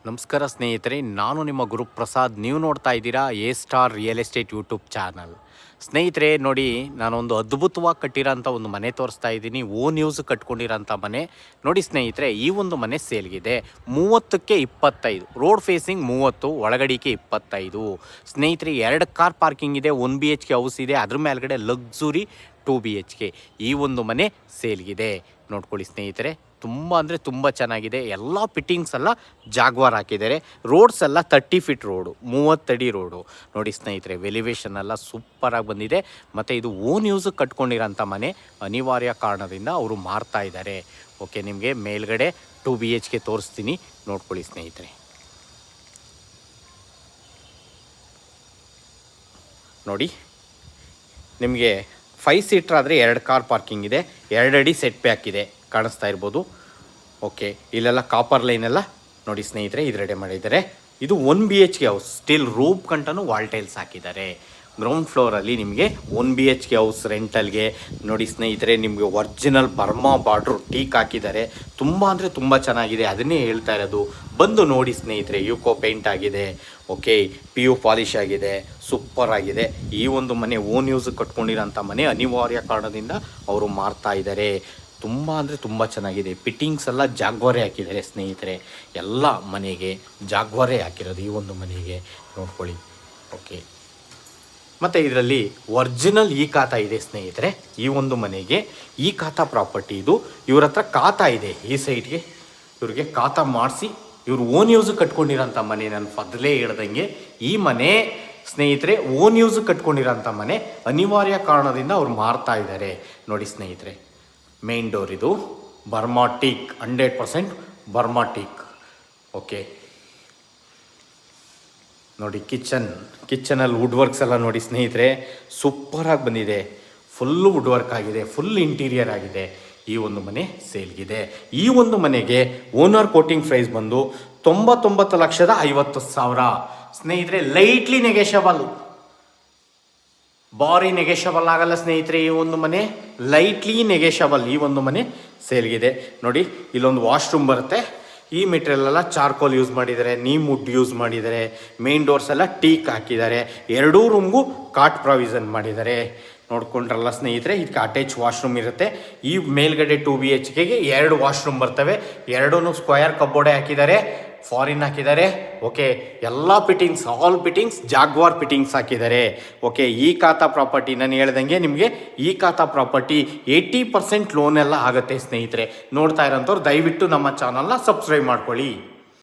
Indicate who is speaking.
Speaker 1: ನಮಸ್ಕಾರ ಸ್ನೇಹಿತರೆ, ನಾನು ನಿಮ್ಮ ಗುರುಪ್ರಸಾದ್. ನೀವು ನೋಡ್ತಾ ಇದ್ದೀರಾ A star real estate YouTube channel. ಸ್ನೇಹಿತರೆ ನೋಡಿ, ನಾನೊಂದು ಅದ್ಭುತವಾಗಿ ಕಟ್ಟಿರೋಂಥ ಒಂದು ಮನೆ ತೋರಿಸ್ತಾ ಇದ್ದೀನಿ. ಓನ್ ಯೂಸ್ ಕಟ್ಕೊಂಡಿರೋಂಥ ಮನೆ ನೋಡಿ ಸ್ನೇಹಿತರೆ. ಈ ಒಂದು ಮನೆ ಸೇಲ್ಗಿದೆ. 30ಕ್ಕೆ 25, ರೋಡ್ ಫೇಸಿಂಗ್ 30, ಒಳಗಡಿಕೆ 25. ಸ್ನೇಹಿತರೆ 2 ಕಾರ್ ಪಾರ್ಕಿಂಗ್ ಇದೆ, 1 BHK ಹೌಸ್ ಇದೆ, ಅದ್ರ ಮೇಲ್ಗಡೆ ಲಕ್ಸುರಿ 2 BHK. ಈ ಒಂದು ಮನೆ ಸೇಲ್ಗಿದೆ. ನೋಡ್ಕೊಳ್ಳಿ ಸ್ನೇಹಿತರೆ, ತುಂಬ ಅಂದರೆ ತುಂಬ ಚೆನ್ನಾಗಿದೆ. ಎಲ್ಲ ಫಿಟ್ಟಿಂಗ್ಸ್ ಎಲ್ಲ ಜಾಗ್ವಾರ್ ಹಾಕಿದ್ದಾರೆ. ರೋಡ್ಸ್ ಎಲ್ಲ 30 ಫೀಟ್ ರೋಡು, 30 ಅಡಿ ರೋಡು. ನೋಡಿ ಸ್ನೇಹಿತರೆ, ವೆಲಿವೇಶನ್ ಎಲ್ಲ ಸೂಪರಾಗಿ ಬಂದಿದೆ. ಮತ್ತು ಇದು ಓನ್ ಯೂಸಿಗೆ ಕಟ್ಕೊಂಡಿರೋಂಥ ಮನೆ. ಅನಿವಾರ್ಯ ಕಾರಣದಿಂದ ಅವರು ಮಾರ್ತಾ ಇದ್ದಾರೆ. ಓಕೆ, ನಿಮಗೆ ಮೇಲ್ಗಡೆ 2 BHK ತೋರಿಸ್ತೀನಿ, ನೋಡ್ಕೊಳ್ಳಿ ಸ್ನೇಹಿತರೆ. ನೋಡಿ, ನಿಮಗೆ 5 ಸೀಟ್ರ್ ಆದರೆ 2 ಕಾರ್ ಪಾರ್ಕಿಂಗ್ ಇದೆ, 2 ಅಡಿ ಸೆಟ್ ಬ್ಯಾಕ್ ಇದೆ, ಕಾಣಿಸ್ತಾ ಇರ್ಬೋದು. ಓಕೆ, ಇಲ್ಲೆಲ್ಲ ಕಾಪರ್ ಲೈನ್ ಎಲ್ಲ ನೋಡಿ ಸ್ನೇಹಿತರೆ ಇದರೆಡೆ ಮಾಡಿದ್ದಾರೆ. ಇದು 1 BHK ಹೌಸ್, ಸ್ಟಿಲ್ ರೂಪ್ ಕಂಟನು ವಾಲ್ ಟೈಲ್ಸ್ ಹಾಕಿದ್ದಾರೆ. ಗ್ರೌಂಡ್ ಫ್ಲೋರಲ್ಲಿ ನಿಮಗೆ 1 BHK ಹೌಸ್ ರೆಂಟಲ್ಗೆ. ನೋಡಿ ಸ್ನೇಹಿತರೆ, ನಿಮಗೆ ಒರಿಜಿನಲ್ ಬರ್ಮಾ ಬಾರ್ಡ್ರು ಟೀಕ್ ಹಾಕಿದ್ದಾರೆ. ತುಂಬ ಅಂದರೆ ತುಂಬ ಚೆನ್ನಾಗಿದೆ, ಅದನ್ನೇ ಹೇಳ್ತಾ ಇರೋದು. ಬಂದು ನೋಡಿ ಸ್ನೇಹಿತರೆ. ಯುಕೋ ಪೇಂಟ್ ಆಗಿದೆ. ಓಕೆ, PU ಪಾಲಿಶ್ ಆಗಿದೆ, ಸೂಪರ್ ಆಗಿದೆ. ಈ ಒಂದು ಮನೆ ಓನ್ ಯೂಸ್ ಕಟ್ಕೊಂಡಿರೋಂಥ ಮನೆ. ಅನಿವಾರ್ಯ ಕಾರಣದಿಂದ ಅವರು ಮಾರ್ತಾ ಇದ್ದಾರೆ. ತುಂಬ ಅಂದರೆ ತುಂಬ ಚೆನ್ನಾಗಿದೆ. ಫಿಟ್ಟಿಂಗ್ಸ್ ಎಲ್ಲ ಜಾಗ್ವಾರೇ ಹಾಕಿದ್ದಾರೆ ಸ್ನೇಹಿತರೆ. ಎಲ್ಲ ಮನೆಗೆ ಜಾಗ್ವಾರೇ ಹಾಕಿರೋದು ಈ ಒಂದು ಮನೆಗೆ, ನೋಡ್ಕೊಳ್ಳಿ. ಓಕೆ, ಮತ್ತು ಇದರಲ್ಲಿ ಒರಿಜಿನಲ್ ಈ ಖಾತಾ ಇದೆ ಸ್ನೇಹಿತರೆ. ಈ ಒಂದು ಮನೆಗೆ ಈ ಖಾತಾ ಪ್ರಾಪರ್ಟಿ ಇದು. ಇವ್ರ ಹತ್ರ ಖಾತಾ ಇದೆ. ಈ ಸೈಡ್ಗೆ ಇವ್ರಿಗೆ ಖಾತಾ ಮಾಡಿಸಿ ಇವರು ಓನ್ ಯೂಸ್ ಕಟ್ಕೊಂಡಿರೋಂಥ ಮನೆ. ನಾನು ಮೊದಲೇ ಹೇಳ್ದಂಗೆ ಈ ಮನೆ ಸ್ನೇಹಿತರೆ ಓನ್ ಯೂಸ್ ಕಟ್ಕೊಂಡಿರೋಂಥ ಮನೆ. ಅನಿವಾರ್ಯ ಕಾರಣದಿಂದ ಅವ್ರು ಮಾರ್ತಾ ಇದ್ದಾರೆ. ನೋಡಿ ಸ್ನೇಹಿತರೆ, ಮೇನ್ ಡೋರ್ ಇದು Burma teak, 100% Burma teak. Okay, ನೋಡಿ ಕಿಚನಲ್ಲಿ ವುಡ್ ವರ್ಕ್ಸ್ ಎಲ್ಲ ನೋಡಿ ಸ್ನೇಹಿತರೆ, ಸೂಪರಾಗಿ ಬಂದಿದೆ. ಫುಲ್ಲು ವುಡ್ ವರ್ಕ್ ಆಗಿದೆ, ಫುಲ್ ಇಂಟೀರಿಯರ್ ಆಗಿದೆ. ಈ ಒಂದು ಮನೆ ಸೇಲ್ಗಿದೆ. ಈ ಒಂದು ಮನೆಗೆ ಓನರ್ ಕೋಟಿಂಗ್ ಪ್ರೈಸ್ ಬಂದು 99,50,000 ಸ್ನೇಹಿತರೆ. ಲೈಟ್ಲಿ ನೆಗೆಷಬಲ್, ಭಾರಿ ನೆಗೆಷಬಲ್ ಆಗಲ್ಲ ಸ್ನೇಹಿತರೆ. ಈ ಒಂದು ಮನೆ ಲೈಟ್ಲಿ ನೆಗೆಷಬಲ್. ಈ ಒಂದು ಮನೆ ಸೇಲ್ಗಿದೆ. ನೋಡಿ, ಇಲ್ಲೊಂದು ವಾಶ್ರೂಮ್ ಬರುತ್ತೆ. ಈ ಮೆಟೀರಿಯಲ್ ಎಲ್ಲ ಚಾರ್ಕೋಲ್ ಯೂಸ್ ಮಾಡಿದ್ದಾರೆ, ನೀಮ್ ವುಡ್ ಯೂಸ್ ಮಾಡಿದ್ದಾರೆ. ಮೇನ್ ಡೋರ್ಸ್ ಎಲ್ಲ ಟೀಕ್ ಹಾಕಿದ್ದಾರೆ. 2 ರೂಮ್ಗೂ ಕಾಟ್ ಪ್ರಾವಿಷನ್ ಮಾಡಿದ್ದಾರೆ. ನೋಡ್ಕೊಂಡ್ರಲ್ಲ ಸ್ನೇಹಿತರೆ, ಇದಕ್ಕೆ ಅಟ್ಯಾಚ್ ವಾಶ್ರೂಮ್ ಇರುತ್ತೆ. ಈ ಮೇಲ್ಗಡೆ 2 BHKಗೆ 2 ವಾಶ್ರೂಮ್ ಬರ್ತವೆ. 2 ಸ್ಕ್ವಯರ್ ಕಬೋರ್ಡೆ ಹಾಕಿದ್ದಾರೆ, ಫಾರಿನ್ ಹಾಕಿದ್ದಾರೆ. ಓಕೆ, ಎಲ್ಲ fittings, all fittings Jaguar fittings ಹಾಕಿದ್ದಾರೆ. ಓಕೆ, ಈ ಖಾತಾ ಪ್ರಾಪರ್ಟಿ ನಾನು ಹೇಳ್ದಂಗೆ ನಿಮಗೆ ಈ ಖಾತಾ ಪ್ರಾಪರ್ಟಿ 80% ಲೋನ್ ಎಲ್ಲ ಆಗುತ್ತೆ ಸ್ನೇಹಿತರೆ. ನೋಡ್ತಾ ಇರೋಂಥವ್ರು ದಯವಿಟ್ಟು ನಮ್ಮ ಚಾನಲ್ನ ಸಬ್ಸ್ಕ್ರೈಬ್ ಮಾಡ್ಕೊಳ್ಳಿ.